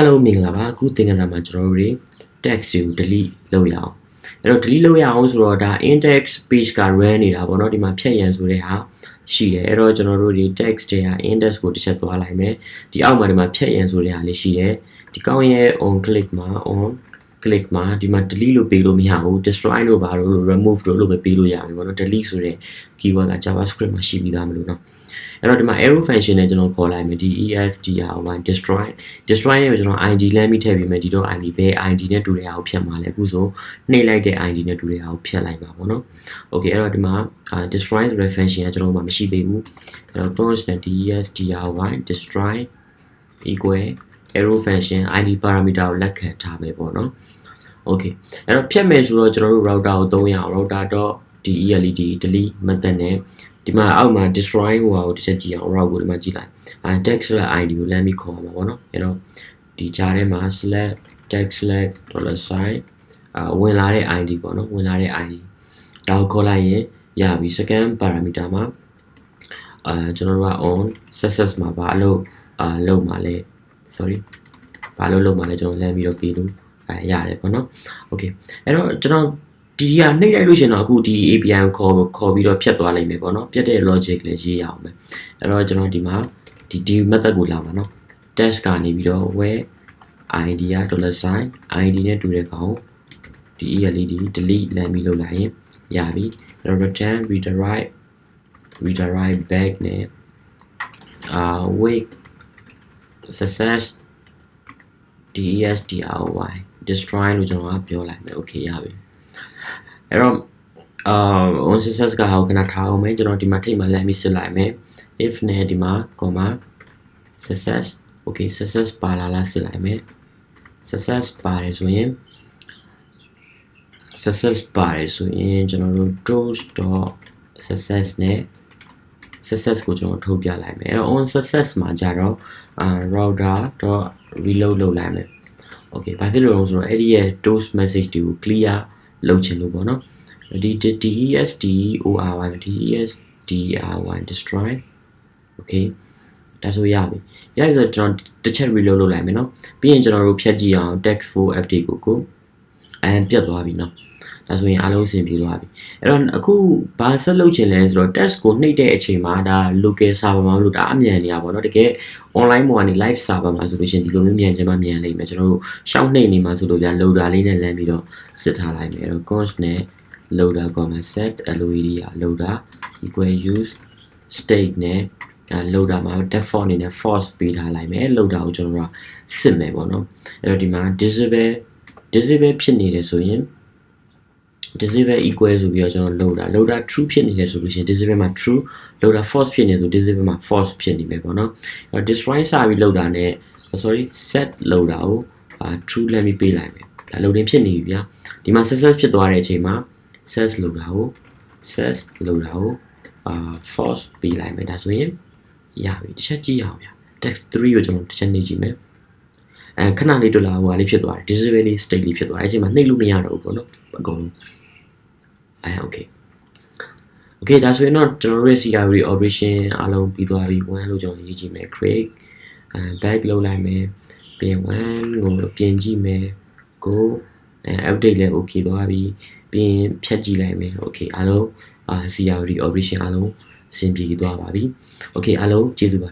Hello မင်္ဂလာပါအခုသင်ခန်းစာမှာကျွန်တော်တို့ text ကို delete လုပ်ရအောင်အဲ့တော့ delete လုပ်ရအောင်ဆိုတော့ဒါ index page က run နေတာပေါ့နော်ဒီမှာဖြတ်ရန်ဆိုတဲ့ဟာရှိတယ်အဲ့တော့ကျွန်တော်တို့ text တွေက index ကိုတစ်ချက်သွားလိုက်မယ်ဒီအောက်မှာဒီမှာဖြတ်ရန်ဆိုတဲ့ဟာလေးရှိတယ်ဒီကောင်းရဲ့ on click မှာဒီမှာ delete လို့ပေးလို့မရဘူး destroy လို့ပါလို့ remove လို့ပဲပေးလို့ရမယ်ပေါ့နော် delete ဆိုတဲ့ keyword က JavaScript မှာရှိပြီးသားမလို့နော်အဲ့တော့ဒီမှာ arrow function နဲ့ကျွန်တော်ခေါ်လိုက်မယ်ဒီ destroy ရဲ့ကျွန်တော် id လမ်းပြီးထည့်ပြီးမယ်ဒီတော့ id ပဲ id နဲ့တူတဲ့ဟာကိုဖြတ်မှာလဲအခုဆိုနှိပ်လိုက်တဲ့ id နဲ့တူတဲ့ဟာကိုဖြတ်လိုက်ပါပေါ့နော် okay အဲ့တော့ဒီမှာ destroy ဆိုတဲ့ function ကကျွန်တော်တို့မှာမရှိသေးဘူးအဲ့တော့ constant destroy equal arrow function id parameter ကိုလက်ခံထားမယ်ပေါ့နော် okay အဲ့တော့ဖြတ်မယ်ဆိုတော့ကျွန်တော်တို့ router ကိုသုံးရအောင် router.delete delete method နဲ့ဒီမှာအောက်မှာ destroy ဟိုဟာကိုတစ်ချက်ကြည့်အောင် route ကိုဒီမှာကြည့်လိုက်text id ကိုလမ်းပြီးခေါ်မှာပေါ့နော်အဲ့တော့ဒီကြားထဲမှာ /text/$ဝင်လာတဲ့ id ပေါ့နော်ဝင်လာတဲ့ id ဒါကိုခေါ်လိုက်ရင်ရပြီ second parameter မှာကျွန်တော်တို့က on success မှာဘာလို့လုပ်မှာလဲ sorry ဘာလို့လုပ်မှာလဲကျွန်တော်လမ်းပြီးတော့ပြီးလို့ရတယ်ပေါ့နော် okay အဲ့တော့ကျွန်တော်ဒီကနှိပ်လိုက်လို့ရှင်တော့အခုဒီ API ကိုခေါ်ပြီးတော့ဖြတ်သွားလိမ့်မယ်ပေါ့နော်ဖြတ်တဲ့ logic လည်းရေးရအောင်ပဲအဲ့တော့ကျွန်တော်ဒီမှာဒီ method ကိုလာပါနော် test ကနေပြီးတော့ where id က $id နဲ့တူတဲ့ကောင်ဒီ delete လမ်းပြီးလုပ်လိုက်ရင်ရပြီအဲ့တော့ return redirect back နဲ့ wait success destroy လို့ကျွန်တော်ကပြောလိုက်မယ် okay ရပြီအဲ့တော့on success ကဟောခဏထားအောင်မယ်ကျွန်တော်ဒီမှာထိပ်မှာလမ်းပြီးစစ်လိုက်မယ် if နဲ့ဒီမှာ comma success okay success ပါလာလားစစ်လိုက်မယ် success ပါတယ်ဆိုရင်ကျွန်တော်တို့ toast.success နဲ့ success ကိုကျွန်တော်ထုတ်ပြလိုက်မယ်အဲ့တော့ on success မှာကြတော့router.reload လုပ်လိုက်မယ် okay ဘာဖြစ်လို့လဲဆိုတော့အဲ့ဒီရဲ့ toast message တွေကို clear လုပ်ချင်လို့ပေါ့နော်ဒီ destroy okay ဒါဆိုရပြီရပြီဆိုတော့ကျွန်တော်တစ်ချက် reload လုပ်လိုက်မယ်နော်ပြီးရင်ကျွန်တော်တို့ဖြတ်ကြည့်အောင် text4 update ကိုပြတ်သွားပြီနော်ဒါဆိုရင်အားလုံးအဆင်ပြေသွားပြီအဲ့တော့အခုဘာဆက်လုပ်ချင်လဲဆိုတော့ test ကိုနှိပ်တဲ့အချိန်မှာဒါ local server မှာလို့ဒါအမြန်နေတာပေါ့နော်တကယ် online မှာနေ live server မှာဆိုလို့ရှိရင်ဒီလိုမျိုးမြန်ချင်မှမြန်လိမ့်မယ်ကျွန်တော်တို့ရှောက်နှိပ်နေမှာဆိုလို့ဗျာ loader လေးနဲ့လမ်းပြီးတော့စစ်ထားလိုက်မယ်အဲ့တော့ const နဲ့ loader set loader equal use state နဲ့loader မှာ default အနေနဲ့ force ပေးထားလိုက်မယ် loader ကိုကျွန်တော်တို့စစ်မယ်ပေါ့နော်အဲ့တော့ဒီမှာ disable ဖြစ်နေတယ်ဆိုရင် disable equal ဆိုပြီးတော့ကျွန်တော် loader true ဖြစ်နေတယ်ဆိုလို့ရှိရင် disable မှာ true loader false ဖြစ်နေဆို disable မှာ false ဖြစ်နေမယ်ပေါ့နော်အဲ့တော့ destroy စပြီး loader နဲ့ set loader ကိုtrue လမ်းပြီးပေးလိုက်မယ်ဒါ loading ဖြစ်နေပြီဗျာဒီမှာ success ဖြစ်သွားတဲ့အချိန်မှာ set loader ကို false ပေးလိုက်မယ်ဒါဆိုရင်ရပြီတစ်ချက်ကြည့်ရအောင်ဗျာ text 3ကိုကျွန်တော်တစ်ချက်နေကြည့်မယ်ခဏလေးတွေ့လာဟိုဟာလေးဖြစ်သွားတယ် disable လေး state လေးဖြစ်သွားတယ်အဲ့ချိန်မှာနှိပ်လို့မရတော့ဘူးပေါ့နော်အကုန်လုံးokay ဒါဆိုရင်တော့ကျွန်တော်တို့ရဲ့ security operation အားလုံးပြီးသွားပြီ1လို့ကျွန်တော်ရေးကြည့်မယ် create back လုပ်လိုက်မယ်ပြင်1ကိုပြင်ကြည့်မယ် go update လည်း okay သွားပြီပြင်ဖြတ်ကြည့်လိုက်မယ် okay အားလုံးsecurity operation အားလုံးအဆင်ပြေသွားပါပြီ okay အားလုံးကျေးဇူးပါ